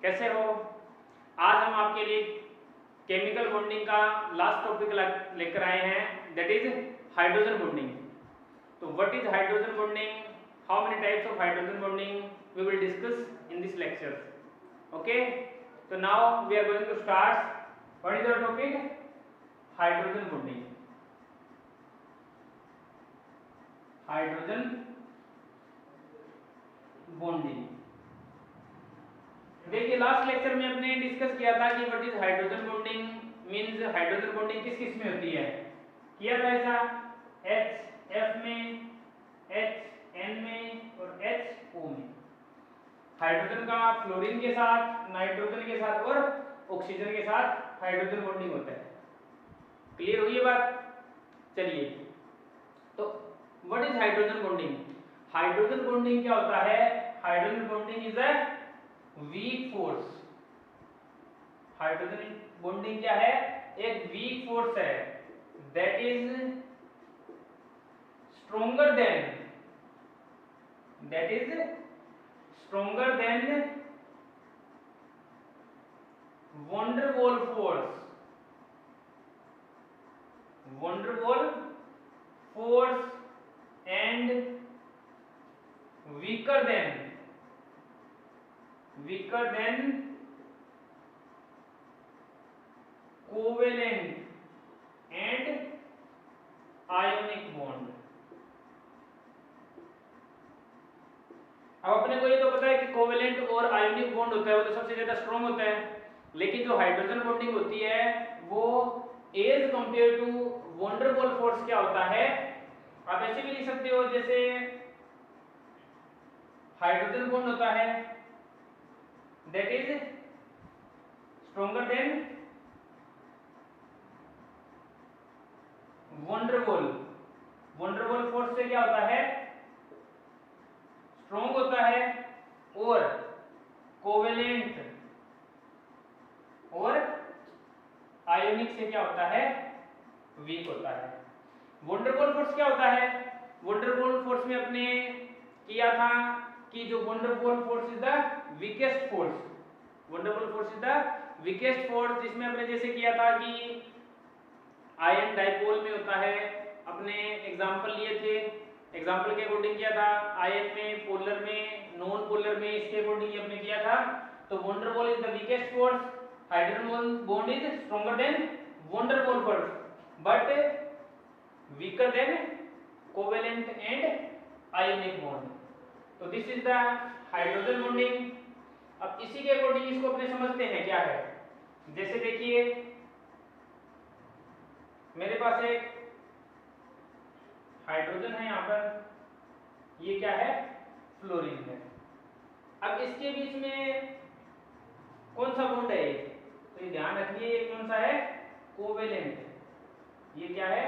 कैसे हो? आज हम आपके लिए केमिकल बॉन्डिंग का लास्ट टॉपिक लेकर आए हैं, दैट इज हाइड्रोजन बॉन्डिंग। तो what is hydrogen bonding, how many types of hydrogen bonding we will discuss in this lecture. Okay, तो now we are going to start. What is our topic? Hydrogen bonding. Hydrogen bonding. देखिए last lecture में अपने discuss किया था कि what is hydrogen bonding, means hydrogen bonding किस किस में होती है, किया था ऐसा HF में, HN में और HO में। हाइड्रोजन का फ्लोरीन के साथ, नाइट्रोजन के साथ और ऑक्सीजन के साथ हाइड्रोजन बॉन्डिंग होता है। क्लियर हुई ये बात? चलिए, तो what is hydrogen bonding? Hydrogen bonding क्या होता है? Hydrogen bonding is a weak force. Hydrogen bonding क्या है? एक वीक फोर्स है, that is stronger than, that is stronger than van der Waals force, van der Waals force and weaker than covalent and ionic bond। अब अपने को ये तो पता है कि कोवेलेंट और आयोनिक बॉन्ड होता है वो तो सबसे ज्यादा स्ट्रॉन्ग होता है, लेकिन जो हाइड्रोजन बॉन्डिंग होती है वो as compare to van der Waals force क्या होता है, आप ऐसे भी लिख सकते हो जैसे हाइड्रोजन बॉन्ड होता है that is stronger than van der Waals. Van der Waals force से क्या होता है? स्ट्रॉन्ग होता है, और कोवेलेंट और आयोनिक से क्या होता है? वीक होता है। वैन डर वाल फोर्स क्या होता है? वैन डर वाल फोर्स में अपने किया था कि जो van der Waals force is the weakest force, van der Waals force is the weakest force, जिसमें अपने जैसे किया था कि आयन डाइपोल में होता है, अपने एग्जांपल लिए थे, एग्जांपल के अकॉर्डिंग किया था, आयन में, पोलर में, नॉन पोलर में, इसके अकॉर्डिंग हमने किया था। तो van der Waals is the weakest force, hydrogen bond is stronger than van der Waals force but weaker than covalent and ionic bond. तो this is the hydrogen bonding. अब इसी के अकॉर्डिंग इसको अपने समझते हैं क्या है। जैसे देखिए मेरे पास एक हाइड्रोजन है, यहाँ पर ये क्या है? फ्लोरीन है। अब इसके बीच में कौन सा बॉन्ड है ये? तो ये ध्यान रखिए, ये कौन सा है? कोवेलेंट। ये क्या है?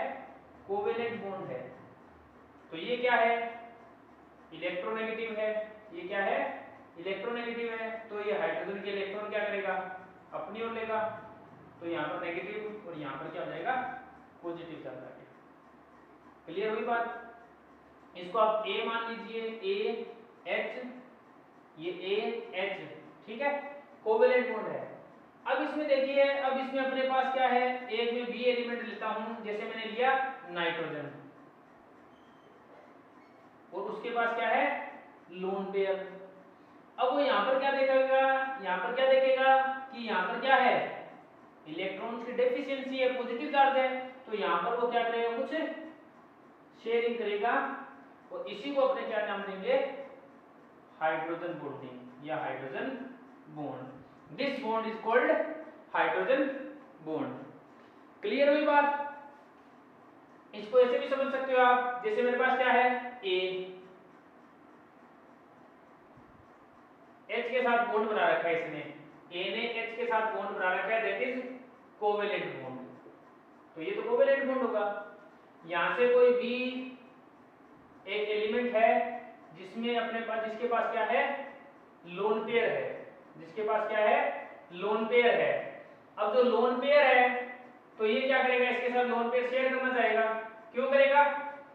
कोवेलेंट बॉन्ड है। तो ये क्या है? इलेक्ट्रोनेगेटिव है। ये क्या है? इलेक्ट्रोनेगेटिव है। तो ये हाइड्रोजन के इलेक्ट्रॉन क्या करेगा? अपनी ओर लेगा। तो यहाँ पर नेगेटिव और यहाँ पर क्या हो जाएगा? पॉजिटिव चल जाएगा। क्लियर हुई बात? इसको आप A मान लीजिए, AH, ये AH, ठीक है, कोवेलेंट बॉन्ड है। अब इसमें देखिए, अब इसमें अपने पास क्या है? एक में B एलिमेंट लेता हूं, जैसे मैंने लिया नाइट्रोजन, और उसके पास क्या है? Lone pair. अब वो यहाँ पर क्या देखेगा? यहाँ पर क्या देखेगा कि यहाँ पर क्या है? इलेक्ट्रॉन्स की डेफिशिएंसी है, पॉजिटिव चार्ज है। तो यहाँ पर वो क्या करेगा? कुछ शेयरिंग करेगा, और इसी को अपने क्या नाम देंगे? हाइड्रोजन बॉन्डिंग या hydrogen bond. This bond is called hydrogen bond. Clear हुई बात? इसको ऐसे भी समझ सकते हो आप, जैसे मेरे पास क्या है? A, H के साथ बॉन्ड बना रखा है इसने, A ने H के साथ बॉन्ड बना रखा है, दैट इज कोवेलेंट बॉन्ड। तो ये तो कोवेलेंट बॉन्ड होगा। यहां से कोई भी एक एलिमेंट है जिसमें अपने पास, जिसके पास क्या है? लोन पेयर है, जिसके पास क्या है? लोन पेयर है। अब जो लोन पेयर है तो ये क्या करेगा? इसके साथ लोन पेयर शेयर करना चाहेगा। क्यों करेगा?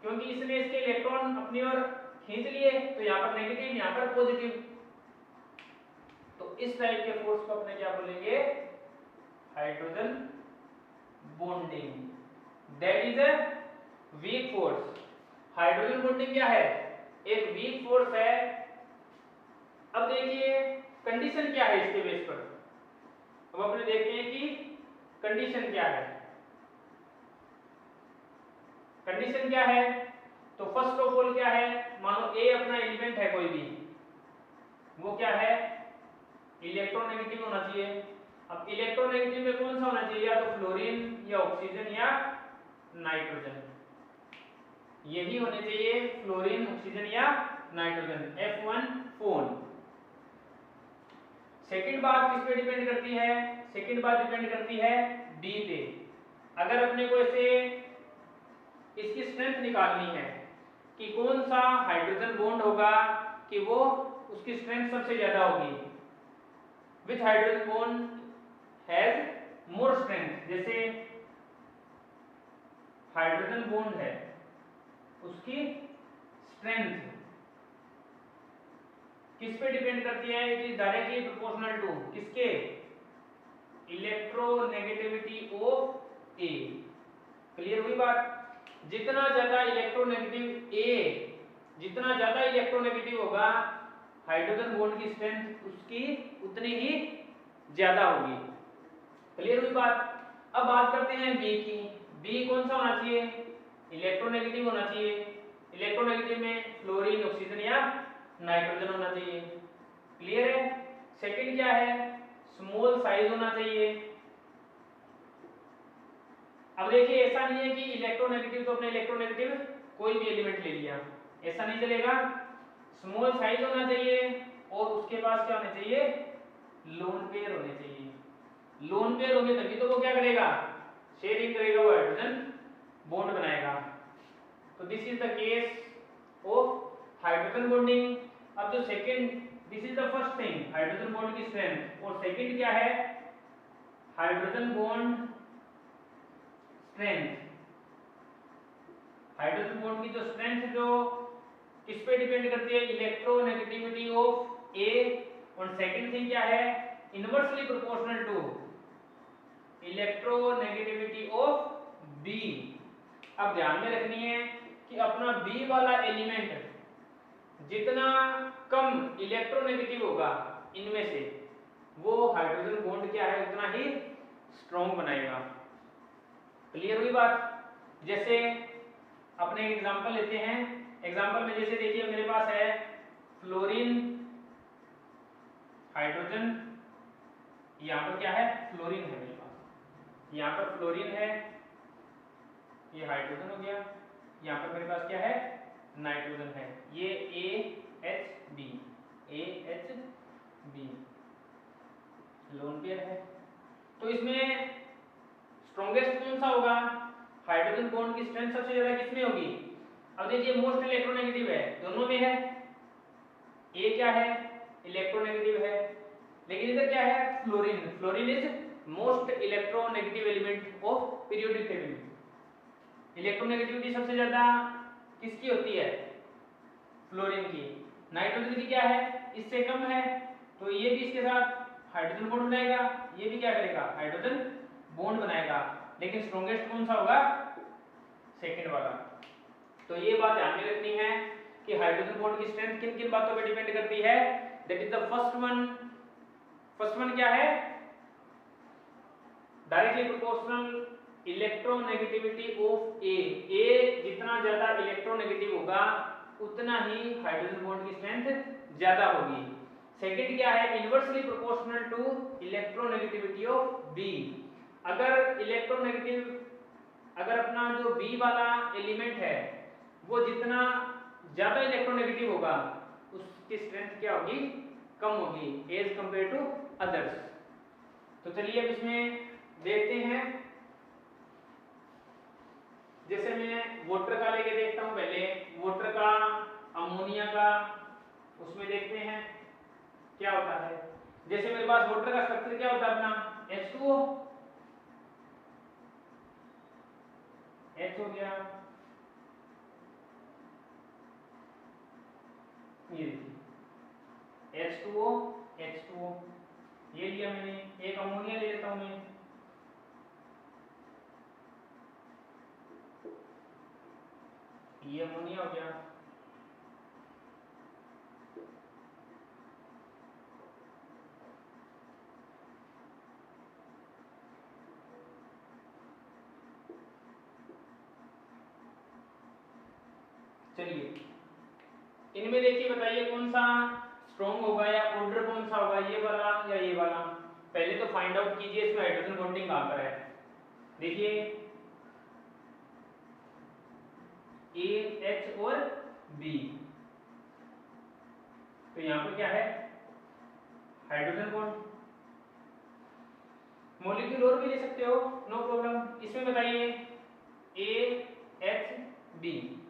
क्योंकि इसने इसके इलेक्ट्रॉन अपनी ओर खींच लिए, तो यहाँ पर नेगेटिव, यहाँ पर पॉजिटिव। तो तो इस टाइप के फोर्स को अपने क्या बोलेंगे, hydrogen bonding, that is a weak force. Hydrogen bonding क्या है, एक वीक फोर्स है। अब देखिए कंडीशन क्या है इसके बेस पर, अब अपने देखते हैं कि कंडीशन क्या है। कंडीशन क्या है, तो फर्स्ट ऑफ ऑल क्या है, मानो ए अपना एलिमेंट है कोई भी, वो क्या है, इलेक्ट्रोनेगेटिव होना चाहिए। अब इलेक्ट्रोनेगेटिव में कौन सा होना चाहिए, या तो फ्लोरीन या ऑक्सीजन या नाइट्रोजन, यही होने चाहिए, फ्लोरीन, ऑक्सीजन या नाइट्रोजन, F1 फोन। सेकंड बात किस पे डिपेंड करती है, सेकंड बात डिपेंड करती है बी पे। अगर अपने को ऐसे इसकी स्ट्रेंथ निकालनी है कि कौन सा हाइड्रोजन बॉन्ड होगा कि वो उसकी स्ट्रेंथ सबसे ज्यादा होगी, which hydrogen bond has more strength, जैसे हाइड्रोजन बॉन्ड है उसकी स्ट्रेंथ किस पे डिपेंड करती है, it is directly proportional to किसके, इलेक्ट्रोनेगेटिविटी ऑफ ए। क्लियर हुई बात, जितना ज्यादा इलेक्ट्रोनेगेटिव ए, जितना ज्यादा इलेक्ट्रोनेगेटिव होगा हाइड्रोजन बॉन्ड की स्ट्रेंथ उसकी उतनी ही ज्यादा होगी। क्लियर हुई बात। अब बात करते हैं बी की, बी कौन सा होना चाहिए, इलेक्ट्रोनेगेटिव होना चाहिए। इलेक्ट्रोनेगेटिव में फ्लोरीन, ऑक्सीजन या नाइट्रोजन होना चाहिए। क्लियर है। सेकंड क्या है, स्मॉल साइज होना चाहिए। अब देखिए ऐसा नहीं है कि इलेक्ट्रोनेगेटिव तो अपने इलेक्ट्रोनेगेटिव कोई भी एलिमेंट ले लिया, ऐसा नहीं चलेगा। स्मॉल साइज होना चाहिए और उसके पास क्या होना चाहिए, लोन पेयर होने चाहिए। लोन पेयर होंगे तभी तो वो क्या करेगा, शेयरिंग करेगा, वो हाइड्रोजन बॉन्ड बनाएगा। तो this is the case of hydrogen bonding. अब जो second, this is the first thing, hydrogen bond की स्ट्रेंथ, और सेकंड क्या है, hydrogen bond strength. Hydrogen bond की जो स्ट्रेंथ जो किस पे डिपेंड करती है, इलेक्ट्रोनेगेटिविटी ऑफ ए, और सेकंड थिंग क्या है, inversely proportional to electronegativity of B. अब ध्यान में रखनी है कि अपना बी वाला एलिमेंट जितना कम इलेक्ट्रोनेगेटिव होगा इनमें से, वो हाइड्रोजन बॉन्ड क्या है उतना ही स्ट्रॉन्ग बनाएगा। क्लियर हुई बात। जैसे अपने एक एग्जांपल लेते हैं, एग्जांपल में जैसे देखिए मेरे पास है फ्लोरीन, हाइड्रोजन, यहाँ पर क्या है, फ्लोरीन है मेरे पास, यहाँ पर फ्लोरीन है, ये हाइड्रोजन हो गया, यहाँ पर मेरे पास क्या है, नाइट्रोजन है, ये AHB, AHB लोन पेयर है। तो इसमें स्ट्रॉन्गेस्ट कौन सा होगा, हाइड्रोजन बॉन्ड की स्ट्रेंथ सबसे ज्यादा किसमें होगी। अब देखिए मोस्ट इलेक्ट्रोनेगेटिव है, दोनों में है, ए क्या है, इलेक्ट्रोनेगेटिव है, लेकिन इधर क्या है, fluorine, fluorine is most electronegative element of periodic table. Electronegativity सबसे ज्यादा किसकी होती है, फ्लोरीन की। नाइट्रोजन की क्या है, इससे कम है, तो ये भी इसके साथ हाइड्रोजन बॉन्ड बनाएगा, ये भी क्या करेगा, हाइड्रोजन बॉन्ड बनाएगा, लेकिन स्ट्रॉन्गेस्ट कौन सा होगा, सेकंड वाला। तो ये बात ध्यान में रखनी है कि हाइड्रोजन बॉन्ड की स्ट्रेंथ किन किन बातों पे डिपेंड करती है। That is the first one, first one क्या है, directly proportional electronegativity of A. A जितना ज्यादा इलेक्ट्रोनेगेटिव होगा उतना ही हाइड्रोजन बॉन्ड की स्ट्रेंथ ज्यादा होगी। सेकंड क्या है, inversely proportional to electronegativity of B. अगर इलेक्ट्रोनेगेटिव, अगर अपना जो बी वाला एलिमेंट है वो जितना ज्यादा इलेक्ट्रोनेगेटिव होगा उसकी स्ट्रेंथ क्या होगी, कम होगी एज कंपेयर टू अदर्स। तो चलिए अब इसमें देखते हैं, जैसे मैं वाटर का लेके देखता हूं, पहले वाटर का, अमोनिया का, उसमें देखते हैं क्या होता है। जैसे मेरे पास वाटर का स्ट्रक्चर क्या होता है अपना, H2O, H हो गया, ये देखिए H2O, H2O, ये लिया मैंने, एक अमोनिया ले लेता हूं मैं, ये अमोनिया हो गया, चलिए इनमें देखिए बताइए कौन सा स्ट्रॉन्ग होगा या ऑर्डर कौन सा होगा, ये वाला या ये वाला। पहले तो फाइंड आउट कीजिए इसमें हाइड्रोजन बॉन्डिंग कहां पर है। देखिए ए एच और बी, तो यहां पर क्या है हाइड्रोजन बॉन्ड। मॉलिक्यूल और भी ले सकते हो, नो प्रॉब्लम। इसमें बताइए ए एच बी,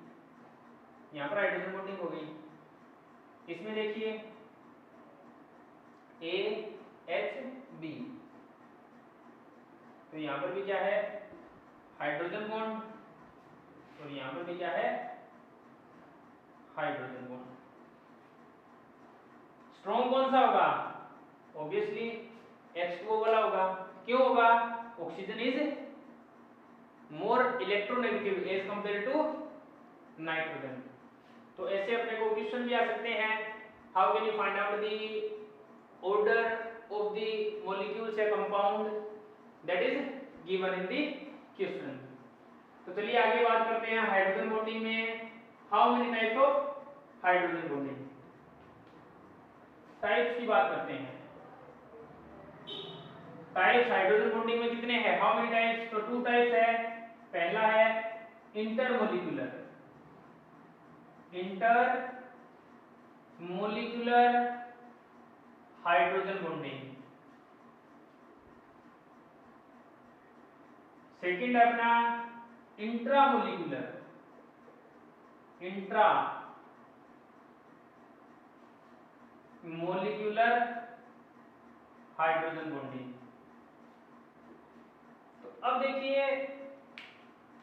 यहां पर हाइड्रोजन बॉन्डिंग हो गई। इसमें देखिए ए एच बी, तो यहां पर भी क्या है हाइड्रोजन बॉन्ड, और यहां पर भी क्या है हाइड्रोजन बॉन्ड। स्ट्रॉन्ग कौन सा होगा, ऑब्वियसली H2O वाला होगा। क्यों होगा, oxygen is more electronegative as compare to nitrogen. तो ऐसे अपने को क्वेश्चन भी आ सकते हैं, how can you find out the order of the molecules या compound that is given in the question. तो चलिए आगे बात करते हैं हाइड्रोजन बॉन्डिंग में, how many types of hydrogen bonding, types की बात करते हैं। टाइप्स हाइड्रोजन बॉन्डिंग में कितने हैं, हाउ मेनी टाइप्स, तो 2 टाइप्स है। पहला है intermolecular, intermolecular hydrogen bonding. Second है अपना intramolecular, intra molecular hydrogen bonding. तो अब देखिए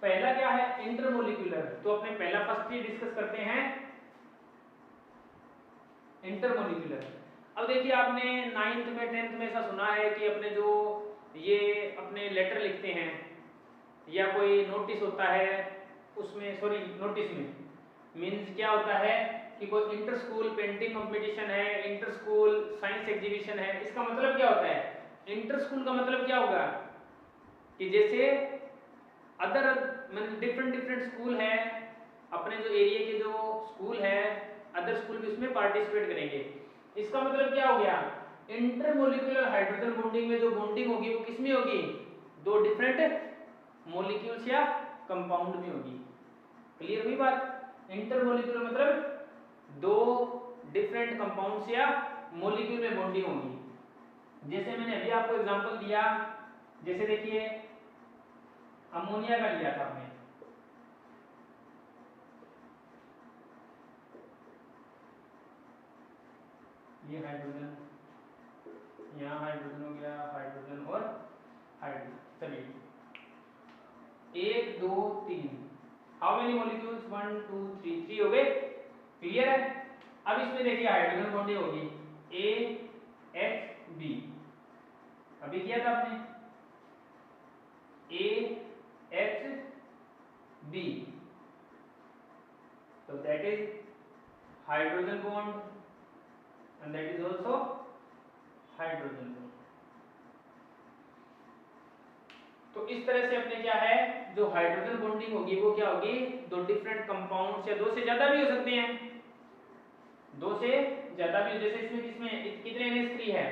पहला क्या है इंटरमोलिक्यूलर, तो अपने पहला फर्स्ट ही डिस्कस करते हैं इंटरमोलिक्यूलर। अब देखिए आपने 9th में 10th में ऐसा सुना है कि अपने जो ये अपने लेटर लिखते हैं या कोई नोटिस होता है उसमें, सॉरी नोटिस में मींस क्या होता है कि कोई इंटर स्कूल पेंटिंग कंपटीशन है, इंटर स्कूल साइंस एग्जीबिशन है, इसका मतलब क्या होता है, इंटर स्कूल का मतलब क्या होगा कि जैसे अदर डिफरेंट डिफरेंट स्कूल है, अपने जो एरिया के जो स्कूल है अदर स्कूल भी उसमें पार्टिसिपेट करेंगे। इसका मतलब क्या हो गया, इंटरमोलिक्यूलर हाइड्रोजन बॉन्डिंग में जो बॉन्डिंग होगी वो किसमें होगी, दो डिफरेंट मॉलिक्यूल्स या कंपाउंड में होगी। क्लियर हुई बात, इंटरमोलिक्यूलर मतलब दो डिफरेंट कंपाउंड्स या मॉलिक्यूल में बॉन्डिंग होगी। जैसे मैंने अभी आपको एग्जांपल दिया, जैसे देखिए अमोनिया का लिया था हमने, ये हाइड्रोजन, यहाँ हाइड्रोजन हो गया, हाइड्रोजन और हाइड्रोजन। चलिए 1 2 3, हाउ मेनी मॉलिक्यूल्स 1 2 3, 3 हो गए। क्लियर है। अब इसमें देखिए हाइड्रोजन बॉन्डिंग होगी A H B, अभी किया था आपने A H B, so that is hydrogen bond and that is also hydrogen bond। तो इस तरह से अपने क्या है जो हाइड्रोजन बॉन्डिंग होगी वो क्या होगी, दो डिफरेंट कंपाउंड्स या दो से ज्यादा भी हो सकते हैं, दो से ज्यादा भी, जैसे इसमें किसमें कितने NH3 है,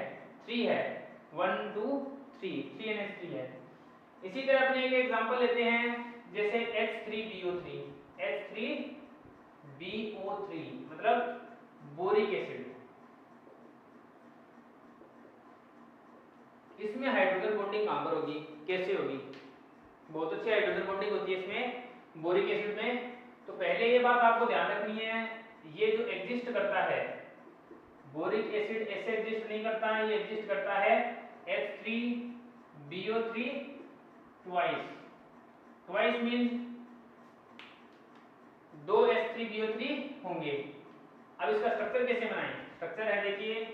3 है, 1 2 3 NH3 है। इसी तरह अपने एक एग्जांपल लेते हैं, जैसे H3BO3, H3BO3 मतलब बोरिक एसिड, इसमें हाइड्रोजन बॉन्डिंग कहां पर होगी, कैसे होगी, बहुत अच्छी हाइड्रोजन बॉन्डिंग होती है इसमें बोरिक एसिड में। तो पहले ये बात आपको ध्यान रखनी है, ये जो एग्जिस्ट करता है बोरिक एसिड ऐसे एग्जिस्ट नहीं करता है, ये एग्जिस्ट करता है H3BO3 ट्वाइस मींस दो H3BO3 होंगे। अब इसका स्ट्रक्चर कैसे बनाएं, स्ट्रक्चर है देखिए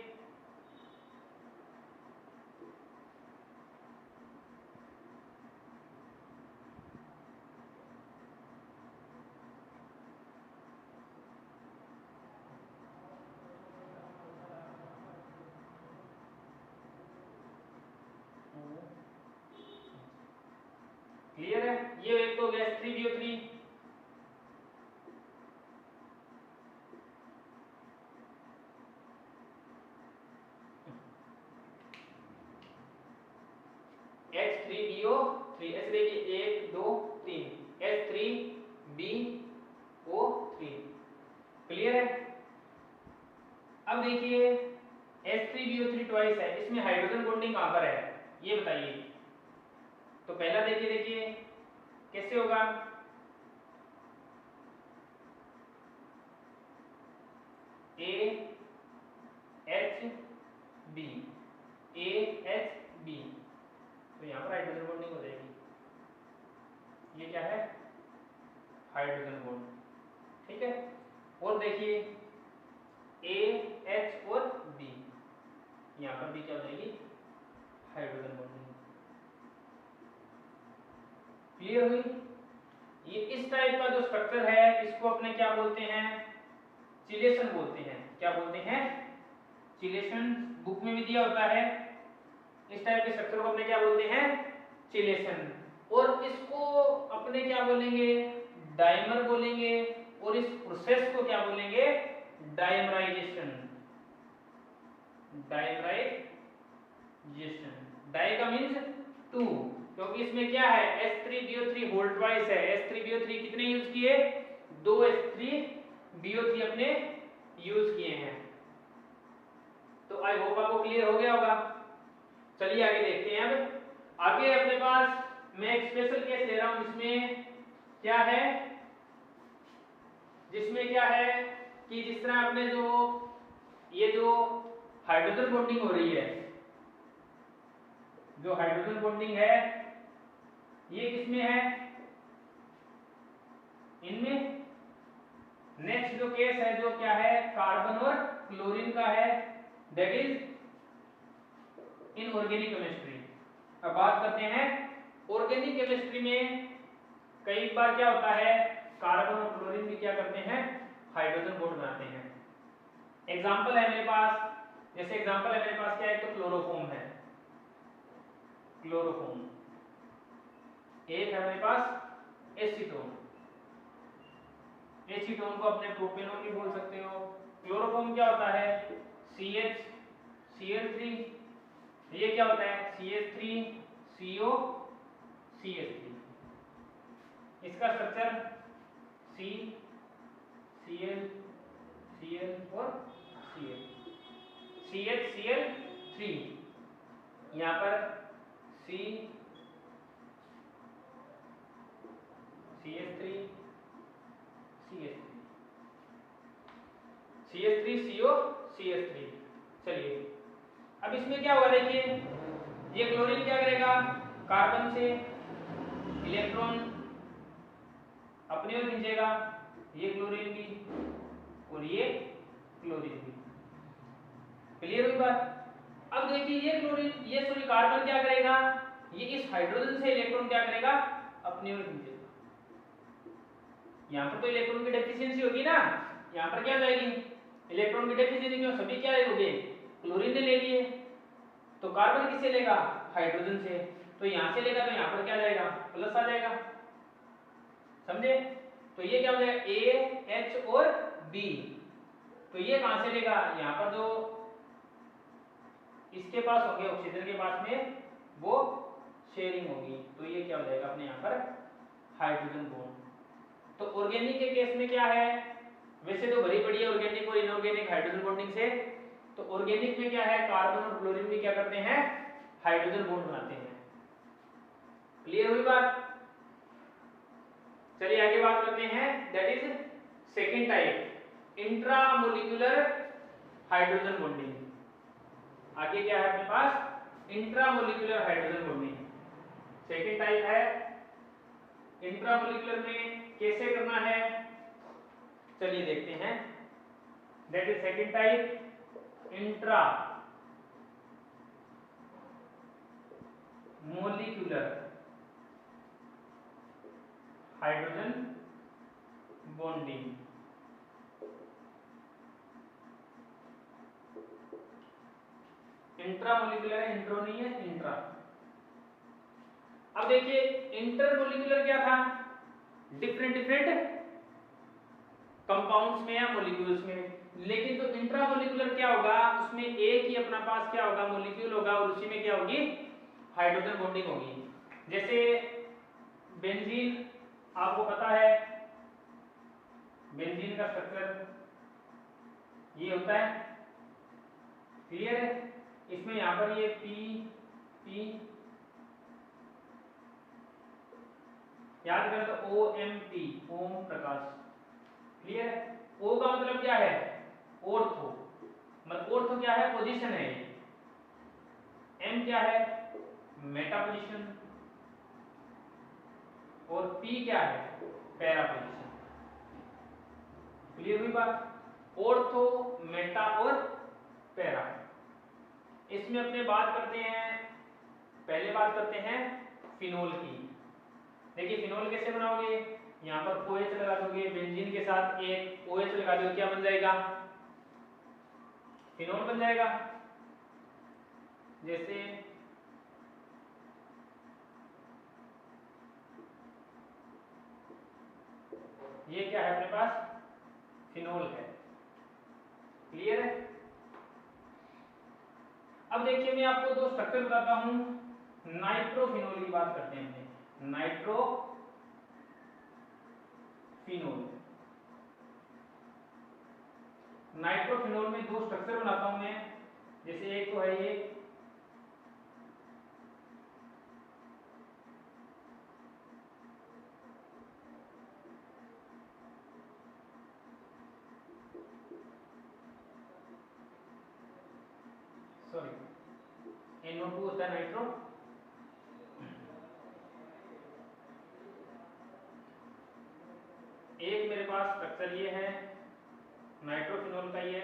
क्लियर है? ये एक तो हो गया H3BO3। H3BO3 ऐसे देखिए 1 2 3 H3BO3। क्लियर है? अब देखिए H3BO3 ट्वाइस है, इसमें हाइड्रोजन बॉन्डिंग कहां पर है ये बताइए। तो पहला देखिए कैसे होगा, AHB AHB, तो यहां पर हाइड्रोजन बॉन्डिंग हो जाएगी। ये क्या है? Hydrogen bond. ठीक है? और देखिए AH और B, यहां पर भी क्या हो जाएगी? Hydrogen bonding. क्लियर हुई? ये इस टाइप का जो स्ट्रक्चर है इसको अपने क्या बोलते हैं? चिलेशन बोलते हैं। क्या बोलते हैं? चिलेशन। बुक में भी दिया होता है। इस टाइप के स्ट्रक्चर को अपने क्या बोलते हैं? चिलेशन। और इसको अपने क्या बोलेंगे? डाइमर बोलेंगे। और इस प्रोसेस को क्या बोलेंगे? डाइमराइजेशन। डाइमराइजेशन। डाई का मीन्स टू, क्योंकि इसमें क्या है? H3BO3 होल ट्वाइस है। H3BO3 कितने यूज किए? 2 H3BO3 अपने यूज किए हैं। तो आई होप आपको क्लियर हो गया होगा। चलिए आगे देखते हैं। अब आगे अपने पास मैं एक स्पेशल केस ले रहा हूं जिसमें क्या है, कि जिस तरह आपने ये जो हाइड्रोजन बॉन्डिंग हो रही है, जो हाइड्रोजन बॉन्डिंग है ये किसमें है? इनमें। नेक्स्ट जो केस है जो क्या है? कार्बन और क्लोरीन का है, दैट इज इनऑर्गेनिक केमिस्ट्री। अब बात करते हैं ऑर्गेनिक केमिस्ट्री में कई बार क्या होता है? कार्बन और क्लोरीन भी क्या करते हैं? हाइड्रोजन बॉन्ड बनाते हैं। एग्जांपल है मेरे पास, जैसे एग्जांपल है मेरे पास क्या है? तो क्लोरोफॉर्म है। क्लोरोफॉर्म। एक है मेरे पास एसीटोन। एसीटोन को अपने प्रोपेनॉन भी बोल सकते हो। क्लोरोफॉर्म क्या होता है? CH Cl3। ये क्या होता है? CH3CO CH3। इसका स्ट्रक्चर C Cl Cl और Cl। CHCl3, यहाँ पर C CH3 CH3 CH3CO CH3। चलिए अब इसमें क्या होगा देखिए, ये क्लोरीन क्या करेगा? कार्बन से इलेक्ट्रॉन अपनी ओर खींचेगा, ये क्लोरीन भी और ये क्लोरीन भी। क्लियर हुई बात? अब देखिए ये क्लोरीन, ये सॉरी कार्बन क्या करेगा? ये इस हाइड्रोजन से इलेक्ट्रॉन क्या करेगा? अपनी ओर खींचेगा। यहाँ पर तो इलेक्ट्रॉन की डेफिशिएंसी होगी ना, यहाँ पर क्या जाएगी? इलेक्ट्रॉन की डेफिशिएंसी, क्यों? सभी क्या लोगे? क्लोरीन ने ले लिए। तो कार्बन किससे लेगा? हाइड्रोजन से। तो यहाँ से लेगा तो यहाँ पर क्या जाएगा? प्लस आ जाएगा। समझे? तो ये क्या हो जाएगा? A H और B। तो ये कहां से लेगा? यहाँ पर जो इसके पास होंगे ऑक्सीजन के पास में वो शेयरिंग होगी, तो ये क्या हो जाएगा अपने यहाँ पर? Hydrogen bond. तो ऑर्गेनिक के केस में क्या है? वैसे तो भरी पड़ी है ऑर्गेनिक और इनऑर्गेनिक हाइड्रोजन बॉन्डिंग से। तो ऑर्गेनिक में क्या है? कार्बन और क्लोरीन भी क्या करते हैं? हाइड्रोजन बॉन्ड बनाते हैं। क्लियर हुई बात? चलिए आगे बात करते हैं, that is second type, intramolecular hydrogen bonding. आगे क्या है अपने पास? Intramolecular hydrogen bonding second type है। इंट्रामोलिकुलर में कैसे करना है चलिए देखते हैं। That is second type, intra molecular hydrogen bonding. Intramolecular है, इंट्रो नहीं है, इंट्रा। अब देखिए इंटरमोलिकुलर क्या था, डिफरेंट डिफरेंट कंपाउंड्स में या मॉलिक्यूल्स में, लेकिन तो इंट्रामोलिकुलर क्या होगा, उसमें एक ही अपना पास क्या होगा, मॉलिक्यूल होगा और उसी में क्या होगी, हाइड्रोजन बॉन्डिंग होगी। जैसे बेंजीन आपको पता है, बेंजीन का स्ट्रक्चर ये होता है, क्लियर है। इसमें यहां पर ये पी पी याद करें तो O M P, Om Prakash, clear है। ओ का मतलब क्या है, ऑर्थो, मतलब ऑर्थो क्या है, पोजीशन है। एम क्या है, मेटा पोजीशन, और पी क्या है, पैरा पोजीशन। क्लियर हुई बात, ऑर्थो, मेटा और पैरा। इसमें अपने बात करते हैं, पहले बात करते हैं फिनोल की। देखिए फिनोल कैसे बनाओगे, यहाँ पर OH लगा दोगे, बेंजीन के साथ एक OH लगा दोगे, क्या बन जाएगा, फिनोल बन जाएगा। जैसे ये क्या है अपने पास, फिनोल है, क्लियर है। अब देखिए मैं आपको दो स्ट्रक्चर बताता हूं, नाइट्रोफिनोल की बात करते हैं हमने, नाइट्रोफिनोल। नाइट्रोफिनोल में दो स्ट्रक्चर बनाता हूं मैं, जैसे एक तो है ये, सॉरी NO2 होता है नाइट्रो, एक मेरे पास स्ट्रक्चर ये है नाइट्रोफिनोल का, ये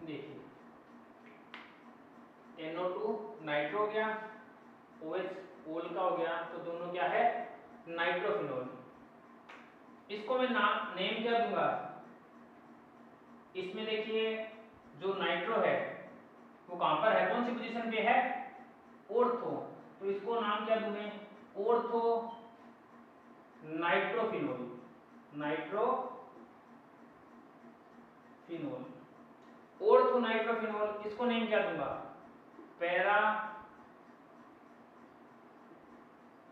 देखिए NO2 नाइट्रो हो गया, OH ओल का हो गया, तो दोनों क्या है, नाइट्रोफिनोल। इसको मैं नाम नेम क्या दूंगा, इसमें देखिए जो नाइट्रो है वो कहां पर है, कौन सी पोजीशन पे है, ऑर्थो, तो इसको नाम क्या दूं मैं, ortho nitrophenol, nitrophenol, ortho nitrophenol. इसको नेम क्या दूंगा, पैरा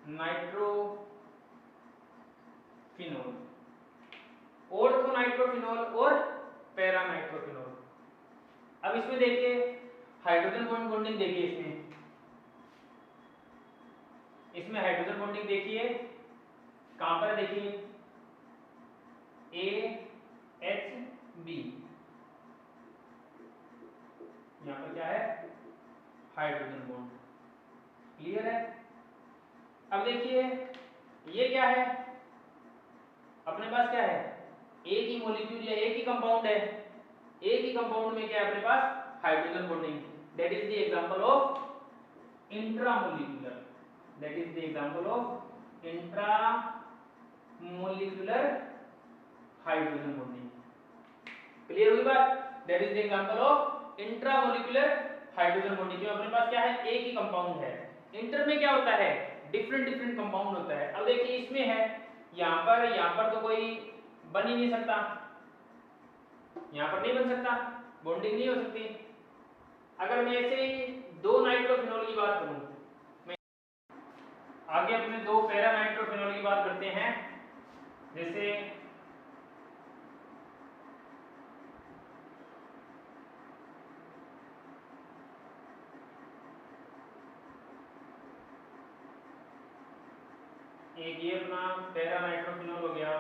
नाइट्रोफिनोल, ऑर्थो नाइट्रोफिनोल और पैरा नाइट्रोफिनोल। अब इसमें देखिए हाइड्रोजन बॉन्डिंग देखिए, इसमें हाइड्रोजन बॉन्डिंग देखिए कहां पर, देखिए AHB, यहां पर क्या है, हाइड्रोजन बॉन्ड, क्लियर है। अब देखिए ये क्या है, अपने पास क्या है, एक ही मॉलिक्यूल या एक ही कंपाउंड है, एक ही कंपाउंड में क्या है अपने पास, hydrogen bonding, that is the example of intramolecular, that is the example of intramolecular hydrogen bonding. Clear हुई बात, that is the example of intramolecular hydrogen bonding. क्यों, अपने पास क्या है, एक ही कंपाउंड है, इंटर में क्या होता है, डिफरेंट डिफरेंट कंपाउंड होता है। अब देखिए इसमें है, यहां पर तो कोई बन ही नहीं सकता, यहां पर नहीं बन सकता, बॉन्डिंग नहीं हो सकती। अगर मैं ऐसे ही दो नाइट्रोफिनोल की बात करूं, मैं आगे अपने दो पैरा नाइट्रोफिनोल की बात करते हैं। जैसे एक ये अपना पैरा नाइट्रोफिनोल हो गया,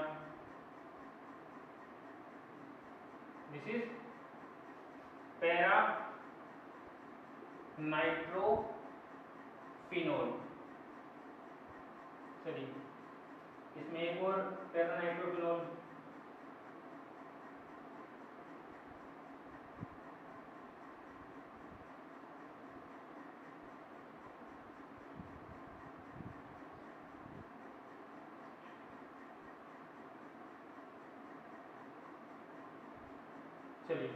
this is para nitrophenol, sorry इसमें एक और पैरा नाइट्रोफिनोल, चलिए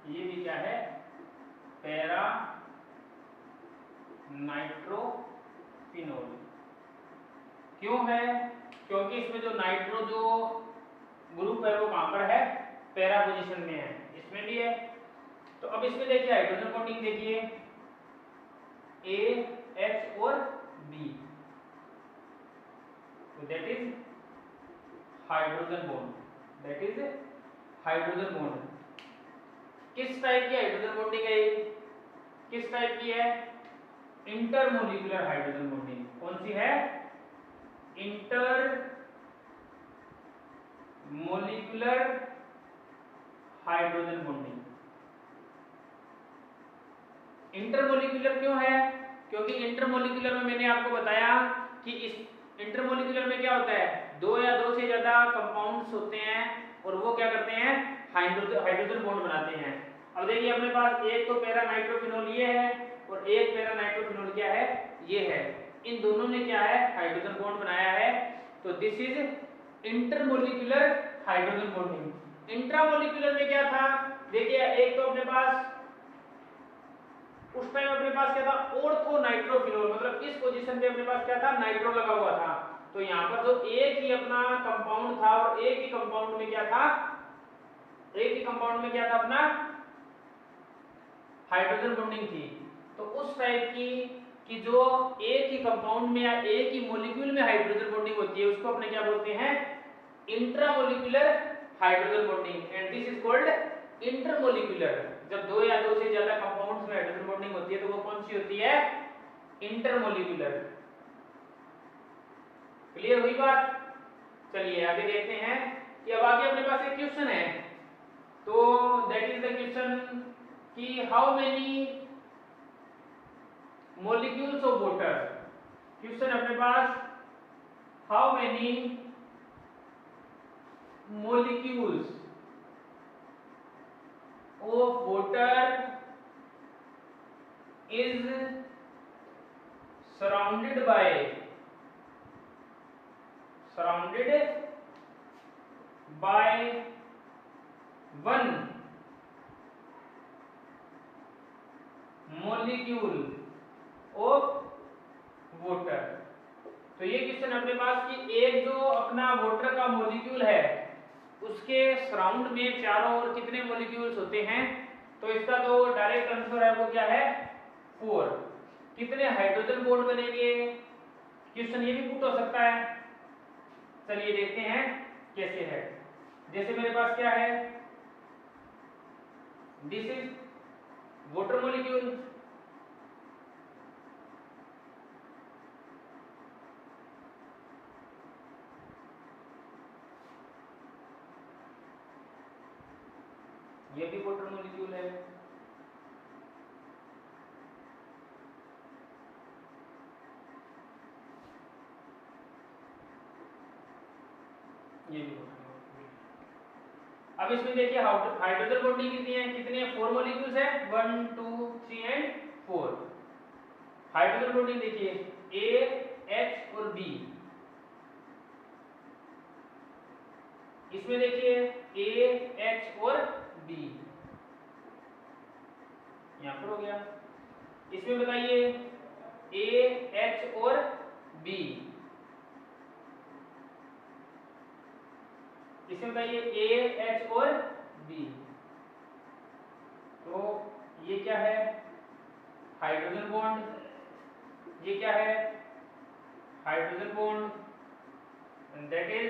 ये भी क्या है, पैरा नाइट्रोफिनोल। क्यों है? क्योंकि इसमें जो नाइट्रो जो ग्रुप है वो कहां पर है, पैरा पोजीशन में है, इसमें भी है। तो अब इसमें देखिए हाइड्रोजन बॉन्डिंग देखिए A H और B, तो that is hydrogen bond, that is hydrogen bond. किस टाइप की हाइड्रोजन बॉन्डिंग है ये? किस टाइप की है? Intermolecular hydrogen bonding. कौन सी है? Intermolecular hydrogen bonding. इंटरमोलिकुलर क्यों है? क्योंकि इंटरमोलिकुलर में मैंने आपको बताया कि इस इंटरमोलिकुलर में क्या होता है, दो या दो से ज्यादा कंपाउंड्स होते हैं और वो क्या करते हैं, हाइड्रोजन बॉन्ड बनाते हैं। अब देखिए अपने पास एक तो पैरा नाइट्रोफिनोल ये है और एक पैरा नाइट्रोफिनोल क्या है, ये है। इन दोनों ने क्या है, हाइड्रोजन बॉन्ड बनाया है। तो this is intermolecular hydrogen bonding. Intramolecular में क्या था, देखिए एक तो अपने पास उस टाइम अपने पास क्या था, ऑर्थो नाइट्रोफिनोल, मतलब इस पोजीशन पे अपने पास क्या था, नाइट्रो लगा हुआ था। तो यहाँ पर जो एक ही अपना कंपाउंड था और एक ही कंपाउंड में क्या था, एक ही कंपाउंड में क्या था अपना हाइड्रोजन बॉन्डिंग थी। तो उस टाइप की कि जो एक ही कंपाउंड में या एक ही मॉलिक्यूल में हाइड्रोजन बॉन्डिंग होती है उसको अपने क्या बोलते हैं, intramolecular hydrogen bonding. And this is called intermolecular. जब दो या दो से ज्यादा कंपाउंड्स में हाइड्रोजन बॉन्डिंग होती है तो वो कौन सी होती है, इंटरमोलिकुलर। क्लियर हुई बात? चलिए आगे देखते हैं कि अब आगे अपने पास एक क्वेश्चन है, तो दैट इज द क्वेश्चन कि how many molecules of water। Question अपने पास, how many molecules of water is surrounded by one molecule of water। तो ये क्वेश्चन अपने पास कि एक जो अपना वाटर का मॉलिक्यूल है उसके सराउंड में चारों ओर कितने मॉलिक्यूल्स होते हैं। तो इसका जो डायरेक्ट आंसर है वो क्या है, 4। कितने हाइड्रोजन बॉन्ड बनेंगे, क्वेश्चन ये भी पुट हो सकता है। चलिए देखते हैं कैसे है। जैसे मेरे पास क्या है, दिस इज वाटर मॉलिक्यूल, ये भी वाटर मॉलिक्यूल है, ये भी वाटर मॉलिक्यूल। अब इसमें देखिए हाइड्रोजन बॉन्डिंग कितनी है, कितने 4 मॉलिक्यूल्स है, 1 2 3 एंड 4। हाइड्रोजन बॉन्डिंग देखिए A H और B, इसमें देखिए A H और B, यहां पर हो गया। इसमें बताइए A H और B, इसमें बताइए A H और B। तो ये क्या है, हाइड्रोजन बॉन्ड, ये क्या है, hydrogen bond, and that is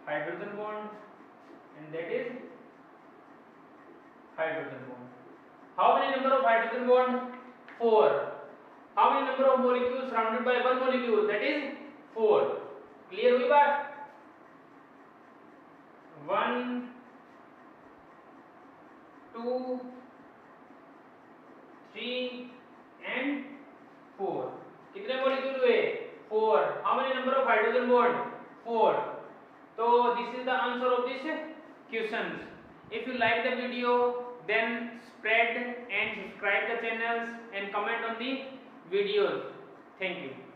hydrogen bond, and that is hydrogen bond. How many number of hydrogen bond? 4. How many number of molecules surrounded by one molecule? That is 4. Clear हुई बात? 1 2 3 and 4। कितने molecule हुए, 4। How many number of hydrogen bond? 4. So this is the answer of this questions. If you like the video, then spread and subscribe the channels and comment on the videos. Thank you.